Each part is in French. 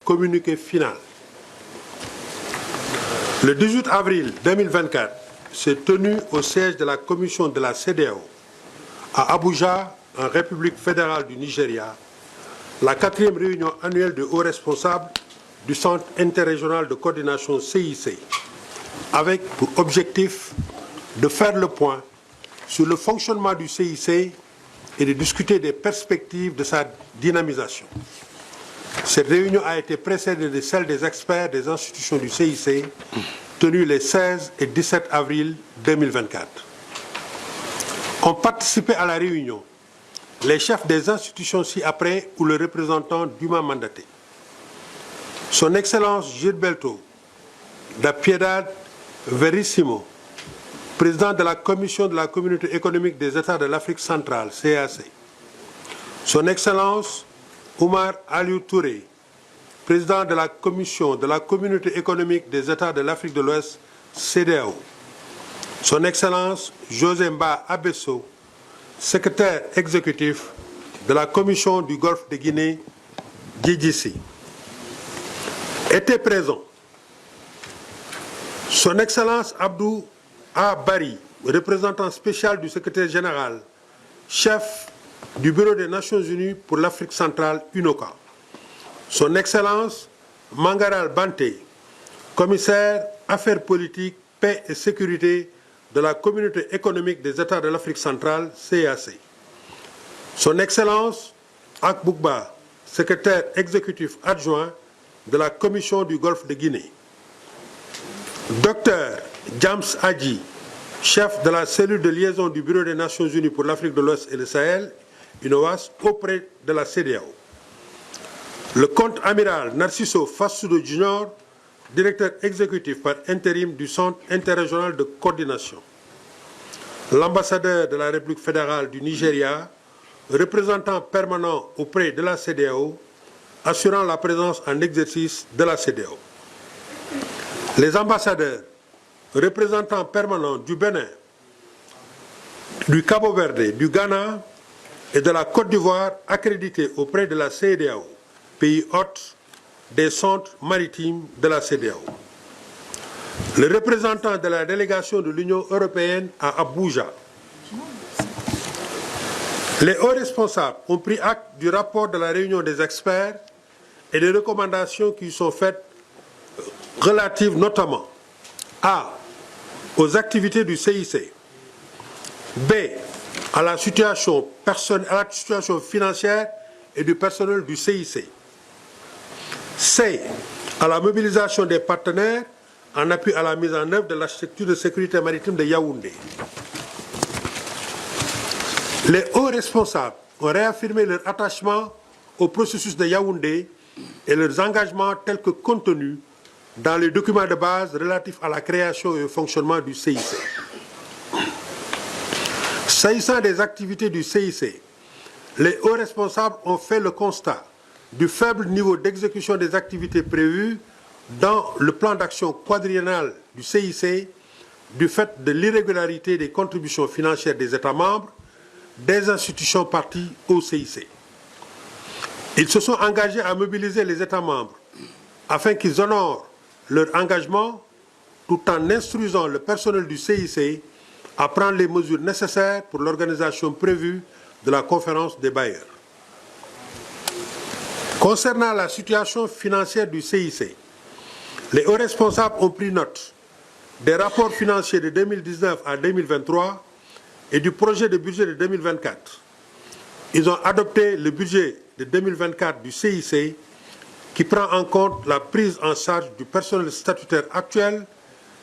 Communiqué final. Le 18 avril 2024 s'est tenu au siège de la commission de la CEDEAO à Abuja, en République fédérale du Nigeria, la 4e réunion annuelle de hauts responsables du Centre interrégional de coordination CIC, avec pour objectif de faire le point sur le fonctionnement du CIC et de discuter des perspectives de sa dynamisation. Cette réunion a été précédée de celle des experts des institutions du CIC, tenue les 16 et 17 avril 2024. Ont participé à la réunion les chefs des institutions ci-après ou le représentant dûment mandaté. Son Excellence Gilberto da Piedad Verissimo, président de la Commission de la Communauté économique des États de l'Afrique centrale, CAC. Son Excellence Oumar Aliou Touré, président de la Commission de la Communauté économique des États de l'Afrique de l'Ouest, CEDEAO. Son Excellence José Mba Abesso, secrétaire exécutif de la Commission du Golfe de Guinée, GGC. Était présent Son Excellence Abdou A. Bari, représentant spécial du secrétaire général, chef du Bureau des Nations Unies pour l'Afrique centrale, UNOCA. Son Excellence Mangaral Banté, commissaire Affaires politiques, paix et sécurité de la Communauté économique des États de l'Afrique centrale, CAC. Son Excellence Akboukba, secrétaire exécutif adjoint de la Commission du Golfe de Guinée. Dr James Adji, chef de la cellule de liaison du Bureau des Nations Unies pour l'Afrique de l'Ouest et le Sahel, UNOAS, auprès de la CEDEAO. Le contre-amiral Narciso Fassudo Junior, directeur exécutif par intérim du Centre interrégional de coordination. L'ambassadeur de la République fédérale du Nigeria, représentant permanent auprès de la CEDEAO, assurant la présence en exercice de la CEDEAO. Les ambassadeurs, représentants permanents du Bénin, du Cabo-Verde, du Ghana et de la Côte d'Ivoire accrédités auprès de la CEDEAO, pays hôte des centres maritimes de la CEDEAO. Le représentant de la délégation de l'Union européenne à Abuja. Les hauts responsables ont pris acte du rapport de la réunion des experts et des recommandations qui sont faites relatives notamment A. aux activités du CIC, B. à la situation financière et du personnel du CIC, C. à la mobilisation des partenaires en appui à la mise en œuvre de l'architecture de sécurité maritime de Yaoundé. Les hauts responsables ont réaffirmé leur attachement au processus de Yaoundé et leurs engagements tels que contenus dans les documents de base relatifs à la création et au fonctionnement du CIC. S'agissant des activités du CIC, les hauts responsables ont fait le constat du faible niveau d'exécution des activités prévues dans le plan d'action quadriennal du CIC du fait de l'irrégularité des contributions financières des États membres, des institutions parties au CIC. Ils se sont engagés à mobiliser les États membres afin qu'ils honorent leur engagement tout en instruisant le personnel du CIC à prendre les mesures nécessaires pour l'organisation prévue de la conférence des bailleurs. Concernant la situation financière du CIC, les hauts responsables ont pris note des rapports financiers de 2019 à 2023 et du projet de budget de 2024. Ils ont adopté le budget de 2024 du CIC qui prend en compte la prise en charge du personnel statutaire actuel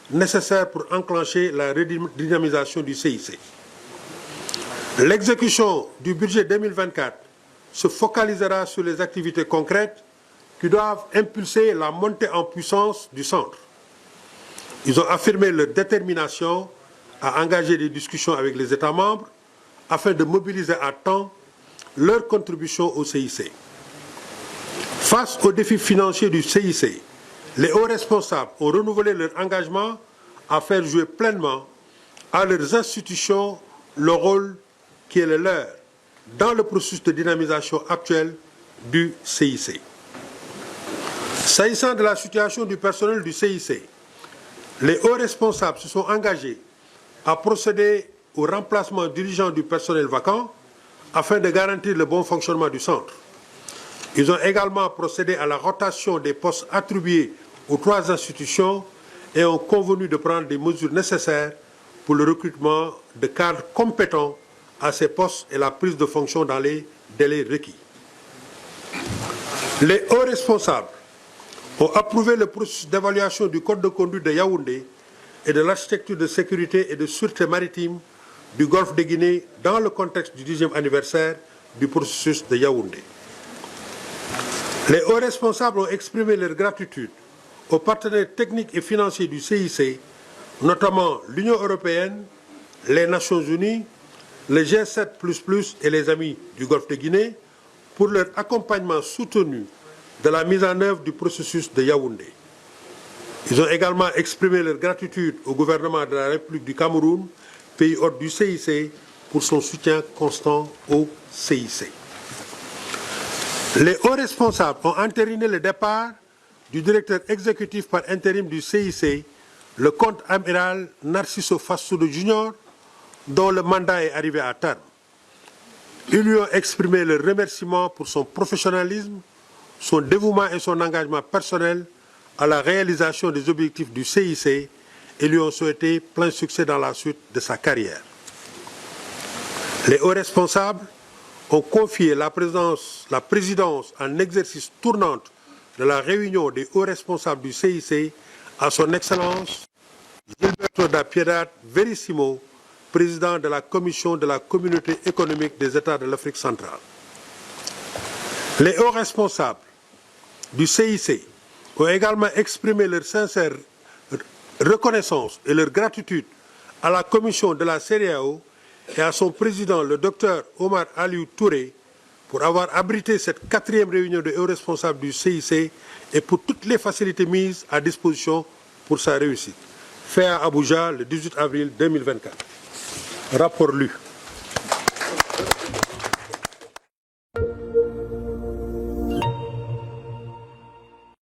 nécessaire pour enclencher la redynamisation du CIC. L'exécution du budget 2024 se focalisera sur les activités concrètes qui doivent impulser la montée en puissance du centre. Ils ont affirmé leur détermination à engager des discussions avec les États membres afin de mobiliser à temps leur contribution au CIC. Face aux défis financiers du CIC, les hauts responsables ont renouvelé leur engagement à faire jouer pleinement à leurs institutions le rôle qui est le leur dans le processus de dynamisation actuel du CIC. S'agissant de la situation du personnel du CIC, les hauts responsables se sont engagés à procéder au remplacement dirigeant du personnel vacant afin de garantir le bon fonctionnement du centre. Ils ont également procédé à la rotation des postes attribués aux 3 institutions et ont convenu de prendre des mesures nécessaires pour le recrutement de cadres compétents à ces postes et la prise de fonction dans les délais requis. Les hauts responsables ont approuvé le processus d'évaluation du code de conduite de Yaoundé et de l'architecture de sécurité et de sûreté maritime du Golfe de Guinée dans le contexte du 10e anniversaire du processus de Yaoundé. Les hauts responsables ont exprimé leur gratitude aux partenaires techniques et financiers du CIC, notamment l'Union européenne, les Nations unies, le G7++ et les amis du Golfe de Guinée, pour leur accompagnement soutenu de la mise en œuvre du processus de Yaoundé. Ils ont également exprimé leur gratitude au gouvernement de la République du Cameroun, pays hôte du CIC, pour son soutien constant au CIC. Les hauts responsables ont entériné le départ du directeur exécutif par intérim du CIC, le contre-amiral Narciso Fassoudo Junior, dont le mandat est arrivé à terme. Ils lui ont exprimé leur remerciement pour son professionnalisme, son dévouement et son engagement personnel à la réalisation des objectifs du CIC et lui ont souhaité plein succès dans la suite de sa carrière. Les hauts responsables ont confié la présidence en exercice tournante de la réunion des hauts responsables du CIC à son Excellence Gilberto da Piedad Verissimo, président de la Commission de la Communauté économique des États de l'Afrique centrale. Les hauts responsables du CIC ont également exprimé leur sincère reconnaissance et leur gratitude à la Commission de la CEDEAO et à son président, le Dr Omar Aliou Touré, pour avoir abrité cette 4e réunion des hauts responsables du CIC et pour toutes les facilités mises à disposition pour sa réussite. Fait à Abuja le 18 avril 2024. Rapport lu.